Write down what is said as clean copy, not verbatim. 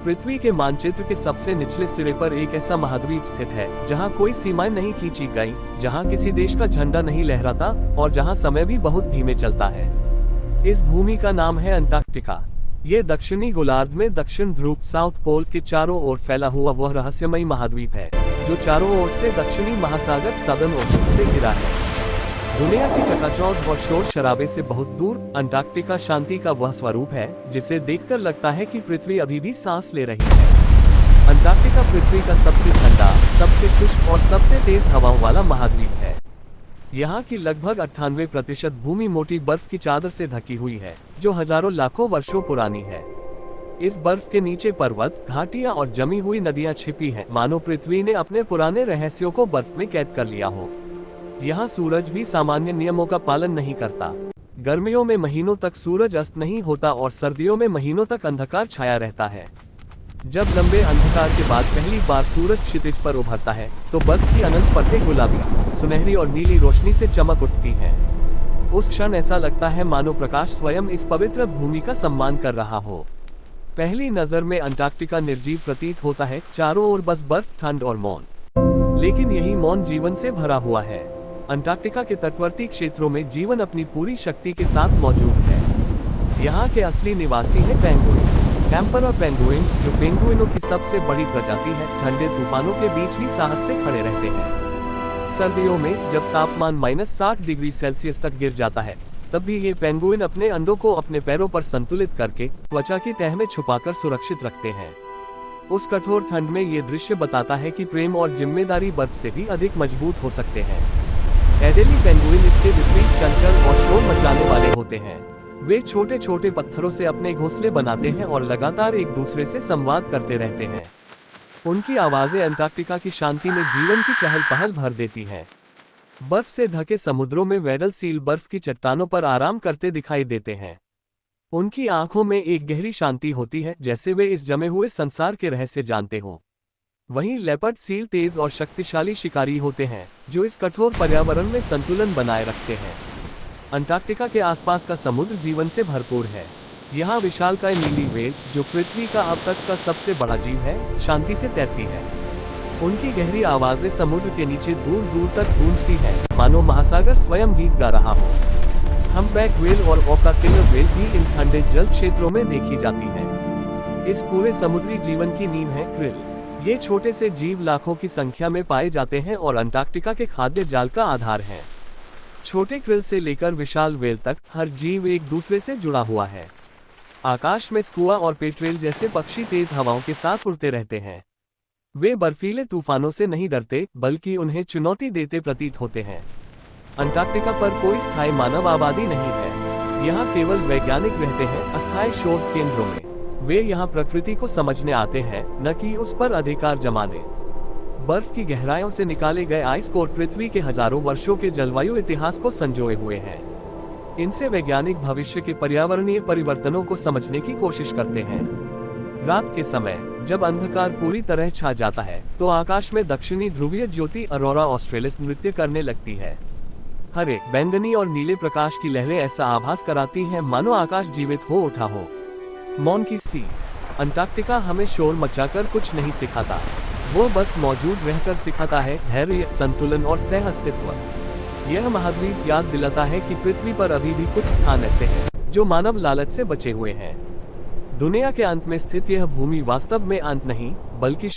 पृथ्वी के मानचित्र के सबसे निचले सिरे पर एक ऐसा महाद्वीप स्थित है जहां कोई सीमाएं नहीं खींची गई, जहां किसी देश का झंडा नहीं लहराता और जहां समय भी बहुत धीमे चलता है। इस भूमि का नाम है अंटार्कटिका। ये दक्षिणी गोलार्ध में दक्षिण ध्रुव साउथ पोल के चारों ओर फैला हुआ वह रहस्यमयी महाद्वीप है जो चारों ओर से दक्षिणी महासागर सदर्न ओशन से घिरा है। दुनिया की चकाचौंध और शोर शराबे से बहुत दूर अंटार्कटिका शांति का वह स्वरूप है जिसे देखकर लगता है कि पृथ्वी अभी भी सांस ले रही है। अंटार्कटिका पृथ्वी का सबसे ठंडा, सबसे शुष्क और सबसे तेज हवाओं वाला महाद्वीप है। यहाँ की लगभग 98% भूमि मोटी बर्फ की चादर से ढकी हुई है जो हजारों लाखों वर्षों पुरानी है। इस बर्फ के नीचे पर्वत, घाटियां और जमी हुई नदियां छिपी हैं, मानो पृथ्वी ने अपने पुराने रहस्यों को बर्फ में कैद कर लिया हो। यहाँ सूरज भी सामान्य नियमों का पालन नहीं करता। गर्मियों में महीनों तक सूरज अस्त नहीं होता और सर्दियों में महीनों तक अंधकार छाया रहता है। जब लंबे अंधकार के बाद पहली बार सूरज क्षितिज पर उभरता है तो बर्फ की अनंत परतें गुलाबी, सुनहरी और नीली रोशनी से चमक उठती हैं। उस क्षण ऐसा लगता है मानो प्रकाश स्वयं इस पवित्र भूमि का सम्मान कर रहा हो। पहली नजर में अंटार्कटिका निर्जीव प्रतीत होता है, चारों ओर बस बर्फ, ठंड और मौन। लेकिन यही मौन जीवन से भरा हुआ है। अंटार्कटिका के तटवर्ती क्षेत्रों में जीवन अपनी पूरी शक्ति के साथ मौजूद है। यहाँ के असली निवासी हैं पेंगुइन, कैंपर पेंगुइन, जो पेंगुइनों की सबसे बड़ी प्रजाति है। ठंडे तूफानों के बीच भी साहस से खड़े रहते हैं। सर्दियों में जब तापमान -60 डिग्री सेल्सियस तक गिर जाता है तब भी ये पेंगुइन अपने अंडों को अपने पैरों पर संतुलित करके त्वचा की तह में छुपाकर सुरक्षित रखते हैं। उस कठोर ठंड में ये दृश्य बताता है कि प्रेम और जिम्मेदारी बर्फ से भी अधिक मजबूत हो सकते हैं। एडेली पेंगुइन इसके विपरीत चंचल और शोर मचाने वाले होते हैं। वे छोटे छोटे पत्थरों से अपने घोंसले बनाते हैं और लगातार एक दूसरे से संवाद करते रहते हैं। उनकी आवाजें अंटार्कटिका की शांति में जीवन की चहल पहल भर देती हैं। बर्फ से ढके समुद्रों में वेडल सील बर्फ की चट्टानों पर आराम करते दिखाई देते हैं। उनकी आंखों में एक गहरी शांति होती है, जैसे वे इस जमे हुए संसार के रहस्य जानते हों। वहीं लेपर्ड सील तेज और शक्तिशाली शिकारी होते हैं जो इस कठोर पर्यावरण में संतुलन बनाए रखते हैं। अंटार्कटिका के आसपास का समुद्र जीवन से भरपूर है। यहाँ विशालकाय नीली व्हेल, जो पृथ्वी का अब तक का सबसे बड़ा जीव है, शांति से तैरती है। उनकी गहरी आवाजें समुद्र के नीचे दूर दूर तक गूंजती है, मानो महासागर स्वयं गीत गा रहा हो। हम्पबैक व्हेल और ओका किलर व्हेल भी इन ठंडे जल क्षेत्रों में देखी जाती है। इस पूरे समुद्री जीवन की नींव है क्रिल। ये छोटे से जीव लाखों की संख्या में पाए जाते हैं और अंटार्कटिका के खाद्य जाल का आधार हैं। छोटे क्रिल से लेकर विशाल व्हेल तक हर जीव एक दूसरे से जुड़ा हुआ है। आकाश में स्कुआ और पेट्रेल जैसे पक्षी तेज हवाओं के साथ उड़ते रहते हैं। वे बर्फीले तूफानों से नहीं डरते, बल्कि उन्हें चुनौती देते प्रतीत होते हैं। अंटार्कटिका पर कोई स्थायी मानव आबादी नहीं है। यहाँ केवल वैज्ञानिक रहते हैं, अस्थायी शोध केंद्रों में। वे यहाँ प्रकृति को समझने आते हैं, न कि उस पर अधिकार जमाने। बर्फ की गहराइयों से निकाले गए आइस कोर पृथ्वी के हजारों वर्षों के जलवायु इतिहास को संजोए हुए हैं। इनसे वैज्ञानिक भविष्य के पर्यावरणीय परिवर्तनों को समझने की कोशिश करते हैं। रात के समय जब अंधकार पूरी तरह छा जाता है तो आकाश में दक्षिणी ध्रुवीय ज्योति अरोरा ऑस्ट्रेलिस नृत्य करने लगती है। हरे, बैंगनी और नीले प्रकाश की लहरें ऐसा आभास कराती हैं मानो आकाश जीवित हो उठा हो। मौन की सी। अंटार्कटिका हमें शोर मचाकर कुछ नहीं सिखाता, वो बस मौजूद रहकर सिखाता है धैर्य, संतुलन और सह अस्तित्व। यह महाद्वीप याद दिलाता है कि पृथ्वी पर अभी भी कुछ स्थान ऐसे हैं जो मानव लालच से बचे हुए हैं। दुनिया के अंत में स्थित यह भूमि वास्तव में अंत नहीं, बल्कि